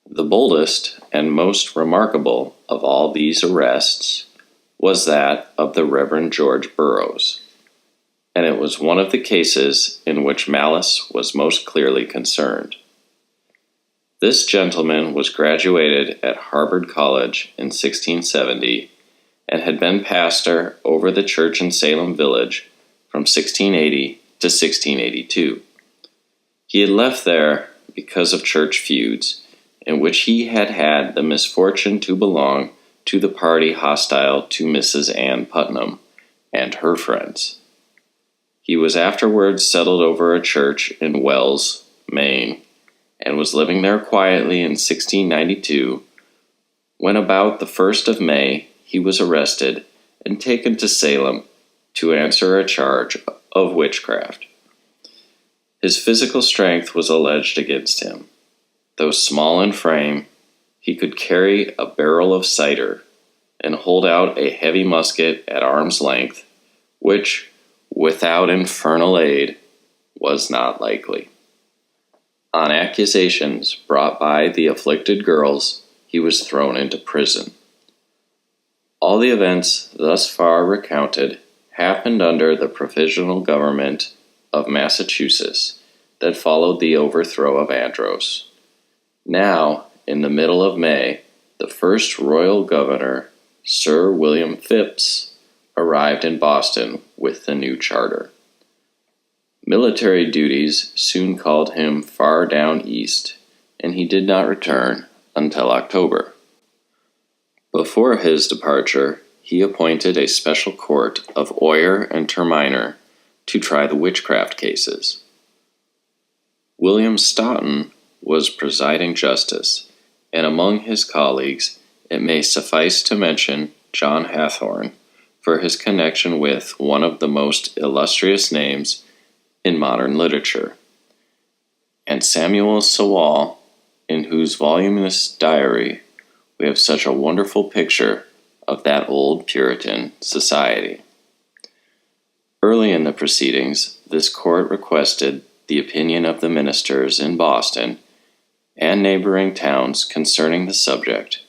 The boldest and most remarkable of all these arrests was that of the Reverend George Burroughs, and it was one of the cases in which malice was most clearly concerned. This gentleman was graduated at Harvard College in 1670 and had been pastor over the church in Salem Village from 1680 to 1682. He had left there because of church feuds, in which he had had the misfortune to belong to the party hostile to Mrs. Ann Putnam and her friends. He was afterwards settled over a church in Wells, Maine, and was living there quietly in 1692, when about the 1st of May he was arrested and taken to Salem to answer a charge of witchcraft. His physical strength was alleged against him. Though small in frame, he could carry a barrel of cider and hold out a heavy musket at arm's length, which, without infernal aid, was not likely. On accusations brought by the afflicted girls, he was thrown into prison. All the events thus far recounted happened under the provisional government of Massachusetts that followed the overthrow of Andros. Now, in the middle of May, the first royal governor, Sir William Phips, arrived in Boston with the new charter. Military duties soon called him far down east, and he did not return until October. Before his departure, he appointed a special court of oyer and terminer to try the witchcraft cases. William Stoughton was presiding justice, and among his colleagues it may suffice to mention John Hathorne for his connection with one of the most illustrious names in modern literature, and Samuel Sewall, in whose voluminous diary we have such a wonderful picture of that old Puritan society. Early in the proceedings, this court requested the opinion of the ministers in Boston and neighboring towns concerning the subject,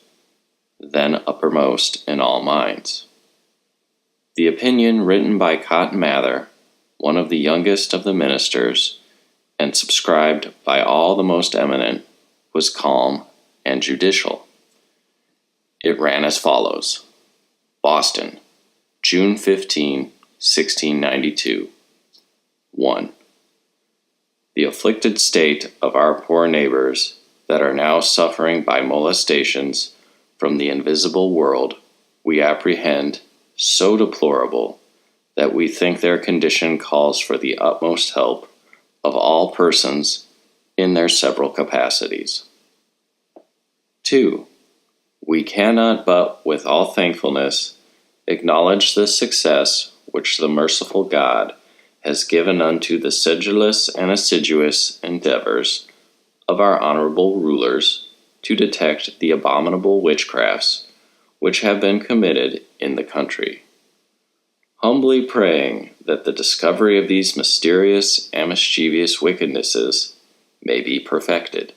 then uppermost in all minds. The opinion written by Cotton Mather, one of the youngest of the ministers, and subscribed by all the most eminent, was calm and judicial. It ran as follows: Boston, June 15, 1692. 1. The afflicted state of our poor neighbors that are now suffering by molestations from the invisible world we apprehend so deplorable that we think their condition calls for the utmost help of all persons in their several capacities. 2. We cannot but, with all thankfulness, acknowledge the success which the merciful God has given unto the sedulous and assiduous endeavors of our honorable rulers to detect the abominable witchcrafts which have been committed in the country, humbly praying that the discovery of these mysterious and mischievous wickednesses may be perfected.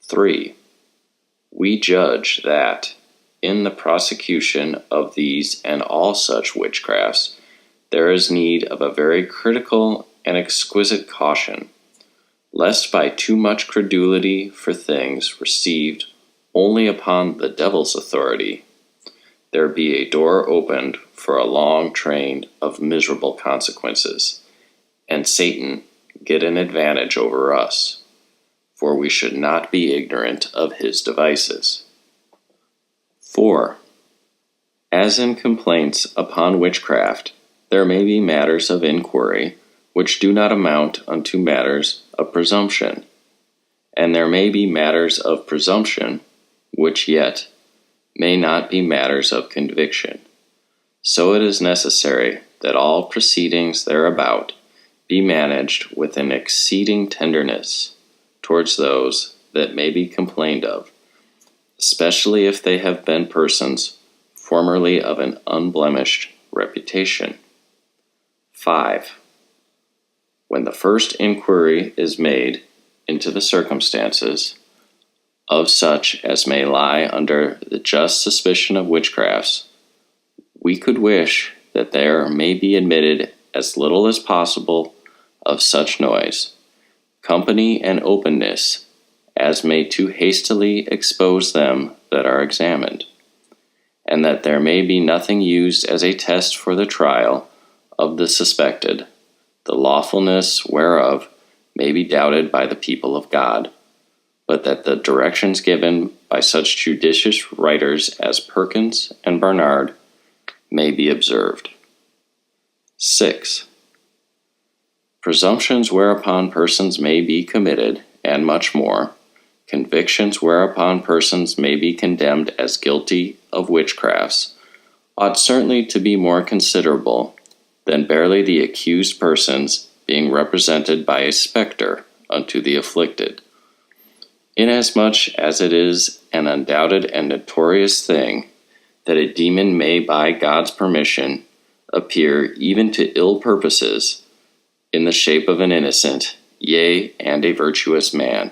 3. We judge that, in the prosecution of these and all such witchcrafts, there is need of a very critical and exquisite caution, lest by too much credulity for things received only upon the devil's authority, there be a door opened for a long train of miserable consequences, and Satan get an advantage over us, for we should not be ignorant of his devices. 4. As in complaints upon witchcraft, there may be matters of inquiry which do not amount unto matters of presumption, and there may be matters of presumption which yet may not be matters of conviction. So it is necessary that all proceedings thereabout be managed with an exceeding tenderness towards those that may be complained of, especially if they have been persons formerly of an unblemished reputation. 5. When the first inquiry is made into the circumstances, of such as may lie under the just suspicion of witchcrafts, we could wish that there may be admitted as little as possible of such noise, company, and openness as may too hastily expose them that are examined, and that there may be nothing used as a test for the trial of the suspected, the lawfulness whereof may be doubted by the people of God, but that the directions given by such judicious writers as Perkins and Barnard may be observed. 6. Presumptions whereupon persons may be committed, and much more, convictions whereupon persons may be condemned as guilty of witchcrafts, ought certainly to be more considerable than barely the accused persons being represented by a spectre unto the afflicted, inasmuch as it is an undoubted and notorious thing that a demon may by God's permission appear even to ill purposes in the shape of an innocent, yea, and a virtuous man.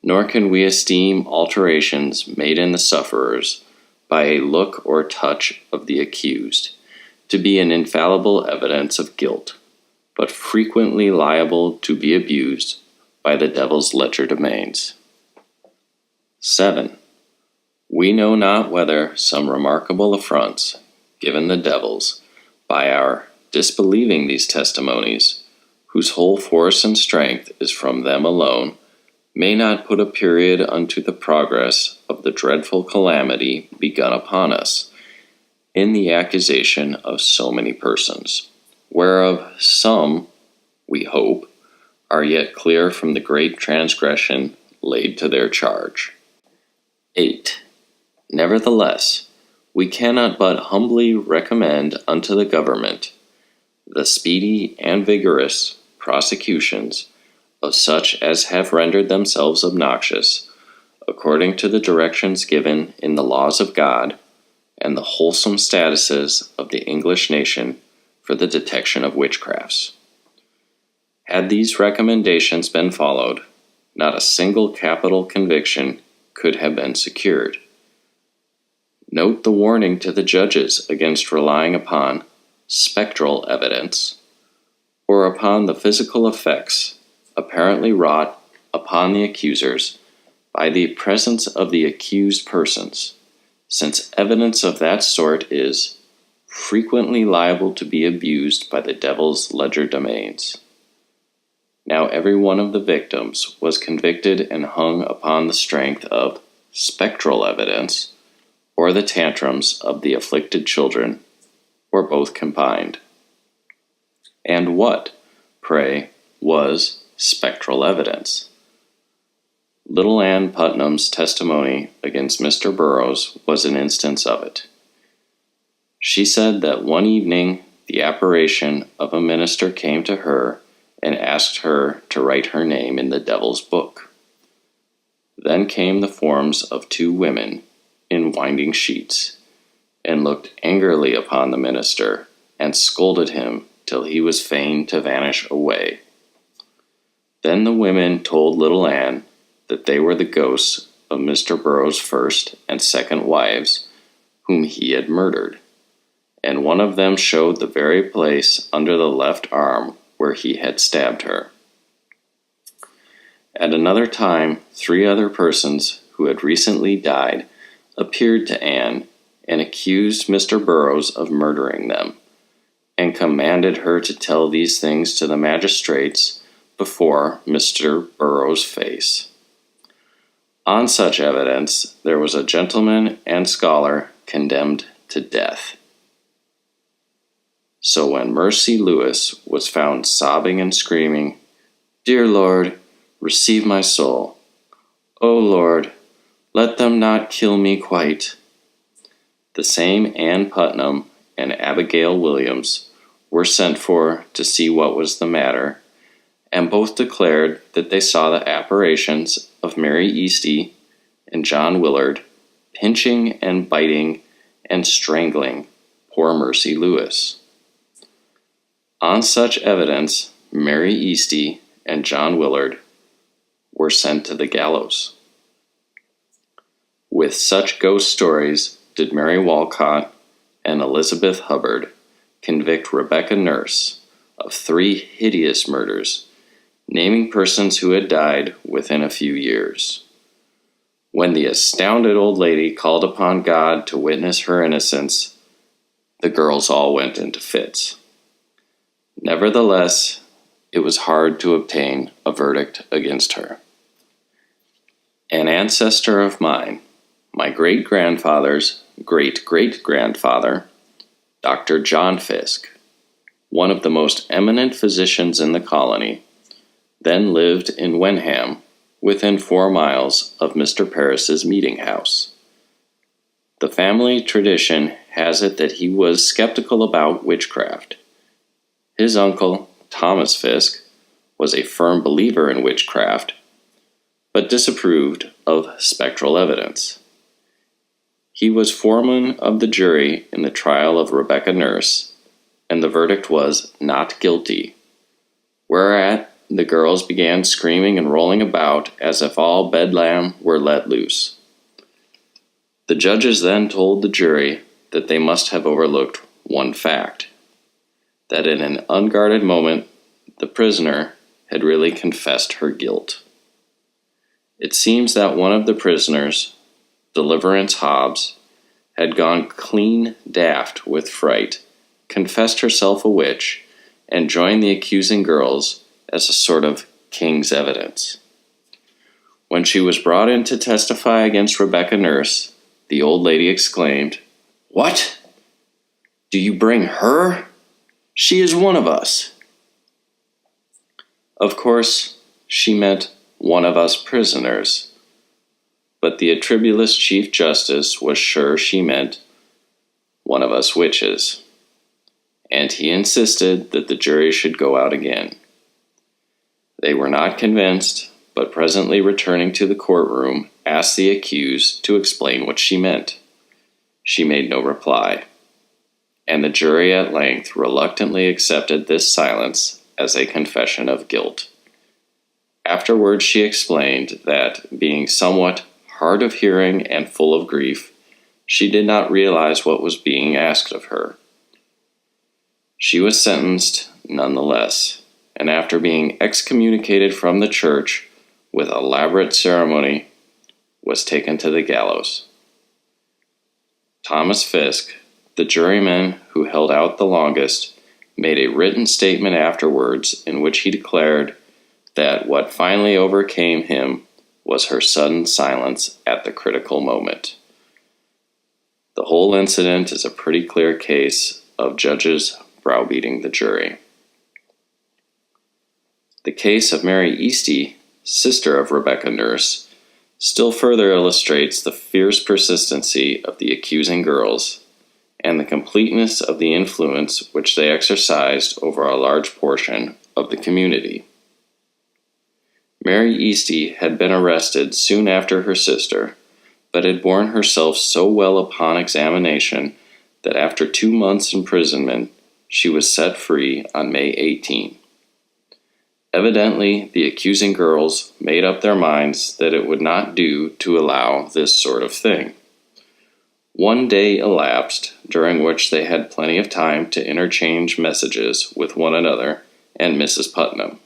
Nor can we esteem alterations made in the sufferers by a look or touch of the accused to be an infallible evidence of guilt, but frequently liable to be abused by the devil's legerdemains. 7. We know not whether some remarkable affronts given the devils by our disbelieving these testimonies, whose whole force and strength is from them alone, may not put a period unto the progress of the dreadful calamity begun upon us, in the accusation of so many persons, whereof some, we hope, are yet clear from the great transgression laid to their charge. 8. Nevertheless, we cannot but humbly recommend unto the government the speedy and vigorous prosecutions of such as have rendered themselves obnoxious, according to the directions given in the laws of God and the wholesome statuses of the English nation for the detection of witchcrafts. Had these recommendations been followed, not a single capital conviction could have been secured. Note the warning to the judges against relying upon spectral evidence, or upon the physical effects apparently wrought upon the accusers by the presence of the accused persons, since evidence of that sort is frequently liable to be abused by the devil's legerdemains. Now every one of the victims was convicted and hung upon the strength of spectral evidence, or the tantrums of the afflicted children, or both combined. And what, pray, was spectral evidence? Little Ann Putnam's testimony against Mr. Burroughs was an instance of it. She said that one evening the apparition of a minister came to her and asked her to write her name in the devil's book. Then came the forms of two women in winding sheets, and looked angrily upon the minister, and scolded him till he was fain to vanish away. Then the women told little Ann that they were the ghosts of Mr. Burroughs' first and second wives, whom he had murdered, and one of them showed the very place under the left arm where he had stabbed her. At another time, 3 other persons who had recently died appeared to Anne and accused Mr. Burroughs of murdering them, and commanded her to tell these things to the magistrates before Mr. Burroughs' face. On such evidence, there was a gentleman and scholar condemned to death. So when Mercy Lewis was found sobbing and screaming, "Dear Lord, receive my soul. O Lord, let them not kill me quite," the same Ann Putnam and Abigail Williams were sent for to see what was the matter, and both declared that they saw the apparitions of Mary Easty and John Willard pinching and biting and strangling poor Mercy Lewis. On such evidence, Mary Easty and John Willard were sent to the gallows. With such ghost stories did Mary Walcott and Elizabeth Hubbard convict Rebecca Nurse of 3 hideous murders, naming persons who had died within a few years. When the astounded old lady called upon God to witness her innocence, the girls all went into fits. Nevertheless, it was hard to obtain a verdict against her. An ancestor of mine, my great-grandfather's great-great-grandfather, Dr. John Fiske, one of the most eminent physicians in the colony, then lived in Wenham, within 4 miles of Mr. Parris's meeting house. The family tradition has it that he was skeptical about witchcraft. His uncle, Thomas Fiske, was a firm believer in witchcraft, but disapproved of spectral evidence. He was foreman of the jury in the trial of Rebecca Nurse, and the verdict was not guilty, whereat the girls began screaming and rolling about as if all bedlam were let loose. The judges then told the jury that they must have overlooked one fact, that in an unguarded moment the prisoner had really confessed her guilt. It seems that one of the prisoners, Deliverance Hobbs, had gone clean daft with fright, confessed herself a witch, and joined the accusing girls as a sort of king's evidence. When she was brought in to testify against Rebecca Nurse, the old lady exclaimed, "What? Do you bring her? She is one of us." Of course, she meant one of us prisoners, but the atribulous Chief Justice was sure she meant one of us witches, and he insisted that the jury should go out again. They were not convinced, but presently returning to the courtroom, asked the accused to explain what she meant. She made no reply, and the jury at length reluctantly accepted this silence as a confession of guilt. Afterwards she explained that, being somewhat hard of hearing and full of grief, she did not realize what was being asked of her. She was sentenced nonetheless, and after being excommunicated from the church with elaborate ceremony, was taken to the gallows. Thomas Fiske, the juryman who held out the longest, made a written statement afterwards in which he declared that what finally overcame him was her sudden silence at the critical moment. The whole incident is a pretty clear case of judges browbeating the jury. The case of Mary Easty, sister of Rebecca Nurse, still further illustrates the fierce persistency of the accusing girls and the completeness of the influence which they exercised over a large portion of the community. Mary Easty had been arrested soon after her sister, but had borne herself so well upon examination that after 2 months' imprisonment she was set free on May 18. Evidently, the accusing girls made up their minds that it would not do to allow this sort of thing. 1 day elapsed, during which they had plenty of time to interchange messages with one another and Mrs. Putnam.